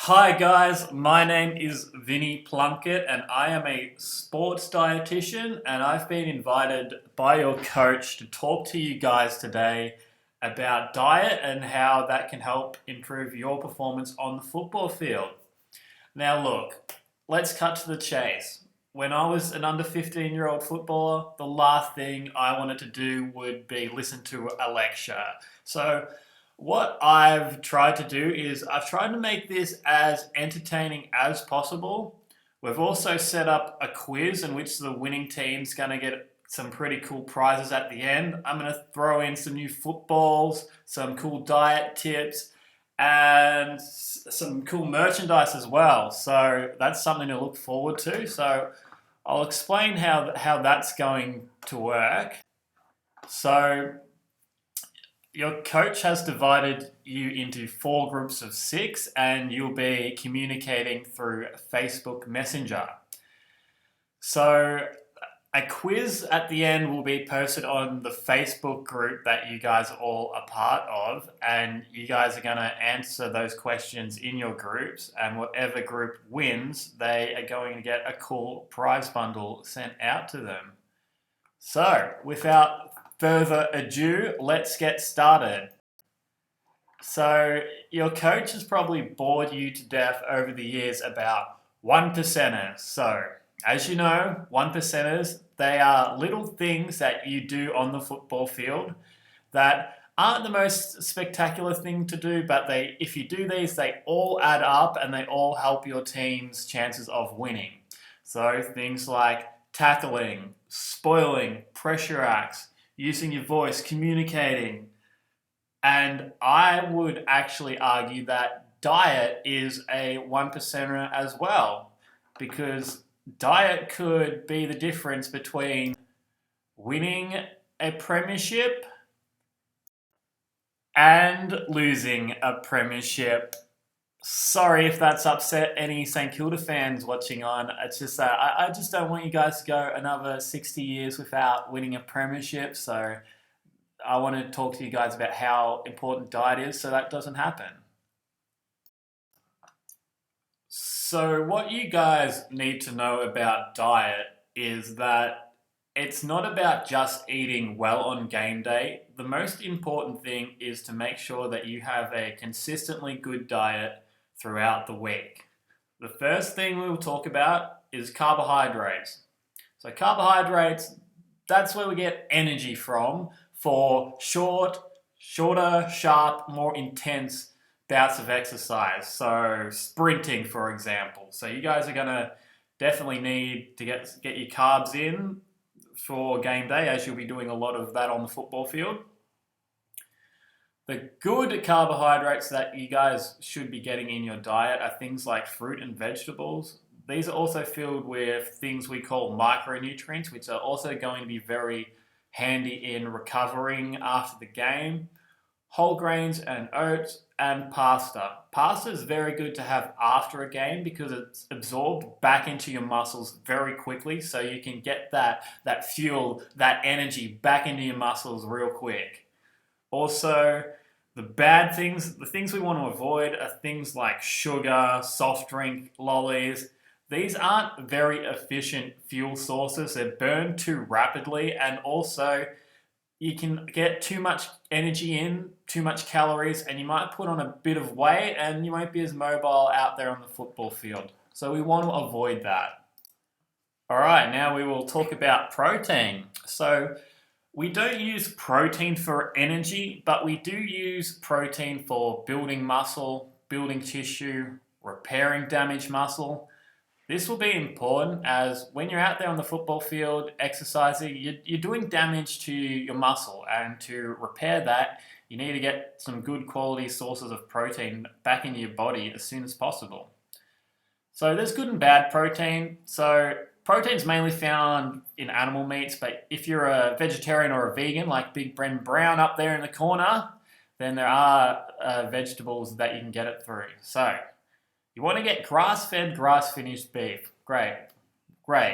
Hi guys, my name is Vinny Plunkett and I am a sports dietitian and I've been invited by your coach to talk to you guys today about diet and how that can help improve your performance on the football field. Now look, let's cut to the chase. When I was an under 15-year-old footballer, the last thing I wanted to do would be listen to a lecture. So what I've tried to do is I've tried to make this as entertaining as possible. We've also set up a quiz in which the winning team's going to get some pretty cool prizes at the end. I'm going to throw in some new footballs, some cool diet tips, and some cool merchandise as well. So that's something to look forward to. So I'll explain how that's going to work. So your coach has divided you into 4 groups of 6 and you'll be communicating through Facebook Messenger. So a quiz at the end will be posted on the Facebook group that you guys are all a part of, and you guys are going to answer those questions in your groups, and whatever group wins, they are going to get a cool prize bundle sent out to them. So without further ado, let's get started. So your coach has probably bored you to death over the years about one percenters. So as you know, one percenters, they are little things that you do on the football field that aren't the most spectacular thing to do, but if you do these, they all add up and they all help your team's chances of winning. So things like tackling, spoiling, pressure acts, using your voice, communicating. And I would actually argue that diet is a one percenter as well, because diet could be the difference between winning a premiership and losing a premiership. Sorry if that's upset any St Kilda fans watching on. It's just that I just don't want you guys to go another 60 years without winning a premiership. So I want to talk to you guys about how important diet is so that doesn't happen. So what you guys need to know about diet is that it's not about just eating well on game day. The most important thing is to make sure that you have a consistently good diet throughout the week. The first thing we will talk about is carbohydrates. So carbohydrates, that's where we get energy from for shorter, sharp, more intense bouts of exercise. So sprinting, for example. So you guys are going to definitely need to get your carbs in for game day, as you'll be doing a lot of that on the football field. The good carbohydrates that you guys should be getting in your diet are things like fruit and vegetables. These are also filled with things we call micronutrients, which are also going to be very handy in recovering after the game. Whole grains and oats and pasta. Pasta is very good to have after a game because it's absorbed back into your muscles very quickly, so you can get that fuel, that energy back into your muscles real quick. Also, the things we want to avoid are things like sugar, soft drink, lollies. These aren't very efficient fuel sources. They're burned too rapidly, and also you can get too much energy in, too much calories, and you might put on a bit of weight and you won't be as mobile out there on the football field. So we want to avoid that. All right, now we will talk about protein. So we don't use protein for energy, but we do use protein for building muscle, building tissue, repairing damaged muscle. This will be important as when you're out there on the football field exercising, you're doing damage to your muscle, and to repair that, you need to get some good quality sources of protein back into your body as soon as possible. So there's good and bad protein. So protein's mainly found in animal meats, but if you're a vegetarian or a vegan like Big Bren Brown up there in the corner, then there are vegetables that you can get it through. So you want to get grass-fed, grass-finished beef. Great.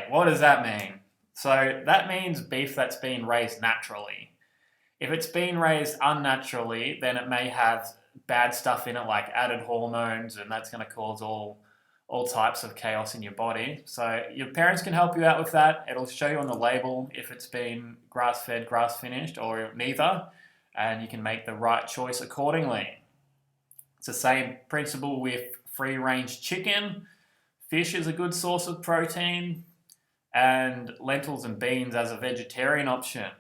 What does that mean? So that means beef that's been raised naturally. If it's been raised unnaturally, then it may have bad stuff in it like added hormones, and that's going to cause all types of chaos in your body. So your parents can help you out with that. It'll show you on the label if it's been grass-fed, grass-finished, or neither, and you can make the right choice accordingly. It's the same principle with free-range chicken. Fish is a good source of protein, and lentils and beans as a vegetarian option.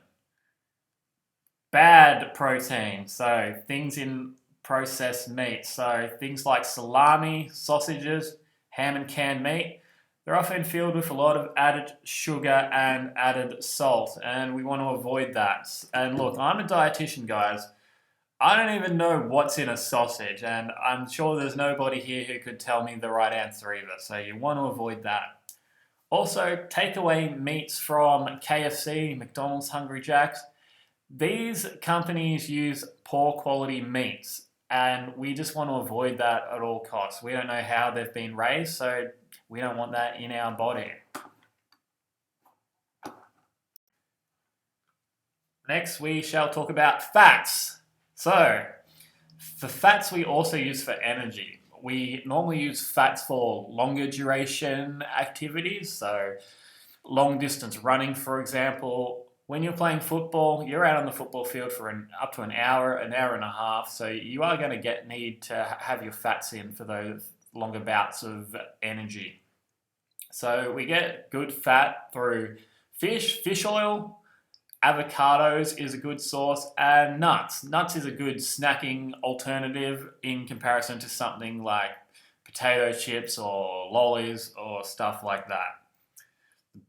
Bad protein, so things in processed meat, so things like salami, sausages, ham and canned meat, they're often filled with a lot of added sugar and added salt, and we want to avoid that. And look, I'm a dietitian, guys. I don't even know what's in a sausage, and I'm sure there's nobody here who could tell me the right answer either, so you want to avoid that. Also, takeaway meats from KFC, McDonald's, Hungry Jack's. These companies use poor quality meats, and we just want to avoid that at all costs. We don't know how they've been raised, so we don't want that in our body. Next, we shall talk about fats. So, for fats, we also use for energy. We normally use fats for longer duration activities, so long distance running, for example. When you're playing football, you're out on the football field for up to an hour and a half, so you are going to need to have your fats in for those longer bouts of energy. So we get good fat through fish oil, avocados is a good source, and nuts. Nuts is a good snacking alternative in comparison to something like potato chips or lollies or stuff like that.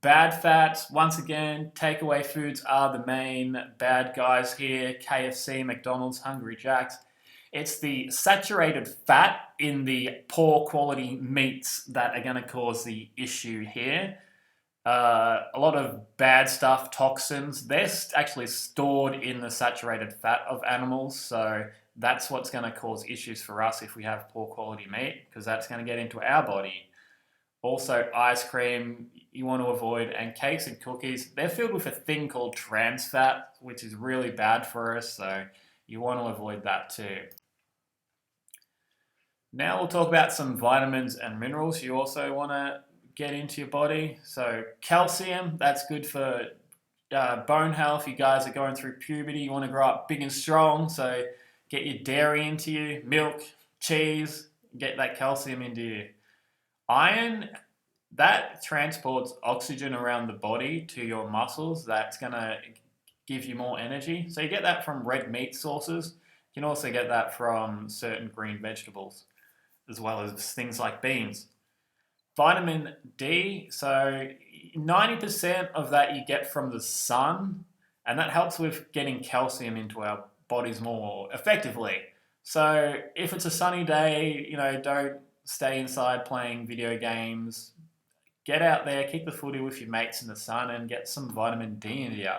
Bad fats, once again, takeaway foods are the main bad guys here. KFC, McDonald's, Hungry Jack's. It's the saturated fat in the poor quality meats that are going to cause the issue here. A lot of bad stuff, toxins, they're actually stored in the saturated fat of animals. So that's what's going to cause issues for us if we have poor quality meat, because that's going to get into our body. Also, ice cream you want to avoid, and cakes and cookies, they're filled with a thing called trans fat, which is really bad for us, so you want to avoid that too. Now we'll talk about some vitamins and minerals you also want to get into your body. So calcium, that's good for bone health. You guys are going through puberty, you want to grow up big and strong, so get your dairy into you, milk, cheese, get that calcium into you. Iron, that transports oxygen around the body to your muscles. That's going to give you more energy. So you get that from red meat sources. You can also get that from certain green vegetables, as well as things like beans. Vitamin D, so 90% of that you get from the sun, and that helps with getting calcium into our bodies more effectively. So if it's a sunny day, don't stay inside playing video games. Get out there, kick the footy with your mates in the sun, and get some vitamin D into you.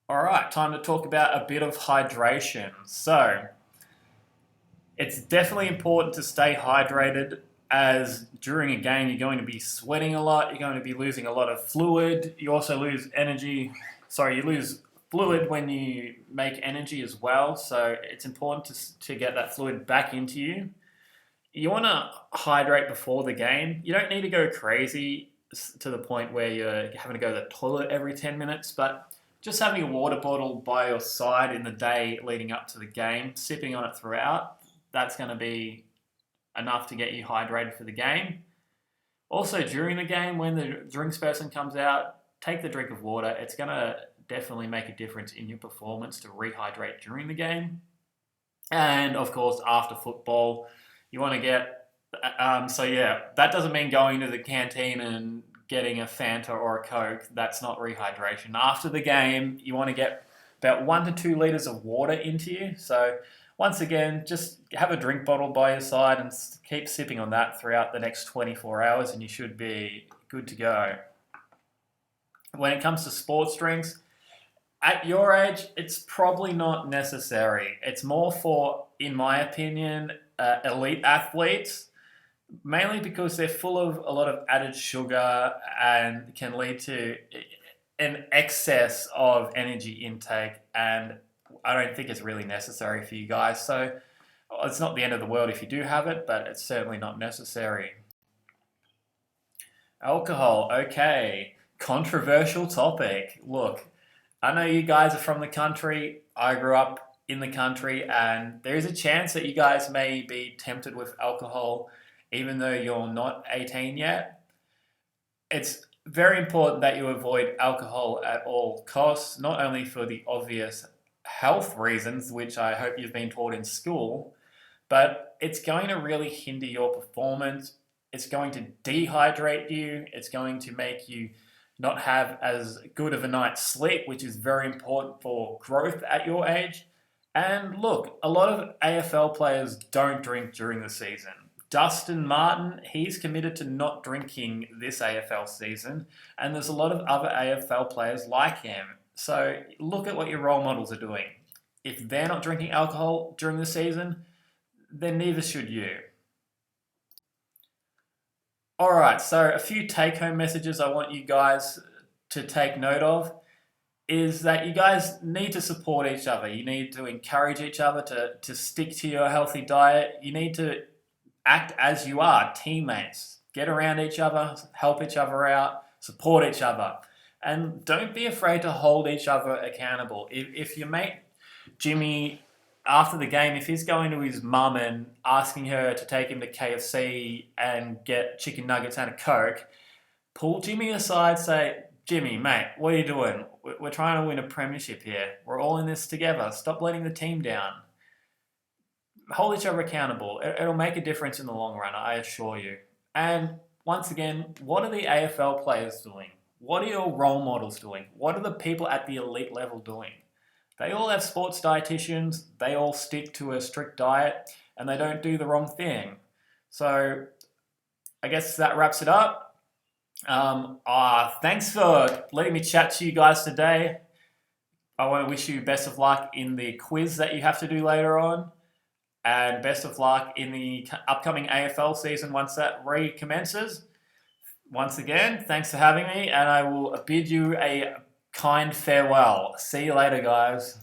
Alright, time to talk about a bit of hydration. So, it's definitely important to stay hydrated, as during a game you're going to be sweating a lot, you're going to be losing a lot of fluid, you also lose you lose fluid when you make energy as well, so it's important to get that fluid back into you. You want to hydrate before the game. You don't need to go crazy to the point where you're having to go to the toilet every 10 minutes, but just having a water bottle by your side in the day leading up to the game, sipping on it throughout, that's going to be enough to get you hydrated for the game. Also, during the game, when the drinks person comes out, take the drink of water. It's going to definitely make a difference in your performance to rehydrate during the game. And of course, after football, you want to get, that doesn't mean going to the canteen and getting a Fanta or a Coke. That's not rehydration. After the game, you want to get about 1 to 2 litres of water into you. So once again, just have a drink bottle by your side and keep sipping on that throughout the next 24 hours and you should be good to go. When it comes to sports drinks, at your age, it's probably not necessary. It's more for, in my opinion, elite athletes, mainly because they're full of a lot of added sugar and can lead to an excess of energy intake and I don't think it's really necessary for you guys. So it's not the end of the world if you do have it, but it's certainly not necessary. Alcohol, okay. Controversial topic. Look, I know you guys are from the country. I grew up in the country, and there is a chance that you guys may be tempted with alcohol even though you're not 18 yet. It's very important that you avoid alcohol at all costs, not only for the obvious health reasons, which I hope you've been taught in school, but it's going to really hinder your performance. It's going to dehydrate you. It's going to make you not have as good of a night's sleep, which is very important for growth at your age. And look, a lot of AFL players don't drink during the season. Dustin Martin, he's committed to not drinking this AFL season, and there's a lot of other AFL players like him. So look at what your role models are doing. If they're not drinking alcohol during the season, then neither should you. Alright, so a few take home messages I want you guys to take note of is that you guys need to support each other. You need to encourage each other to stick to your healthy diet. You need to act as you are, teammates. Get around each other, help each other out, support each other. And don't be afraid to hold each other accountable. If your mate Jimmy, after the game, if he's going to his mum and asking her to take him to KFC and get chicken nuggets and a Coke, pull Jimmy aside, say, Jimmy, mate, what are you doing? We're trying to win a premiership here. We're all in this together. Stop letting the team down. Hold each other accountable. It'll make a difference in the long run, I assure you. And once again, what are the AFL players doing? What are your role models doing? What are the people at the elite level doing? They all have sports dietitians, they all stick to a strict diet, and they don't do the wrong thing. So I guess that wraps it up. Thanks for letting me chat to you guys today. I want to wish you best of luck in the quiz that you have to do later on, and best of luck in the upcoming AFL season once that recommences. Once again, thanks for having me, and I will bid you a kind farewell. See you later, guys.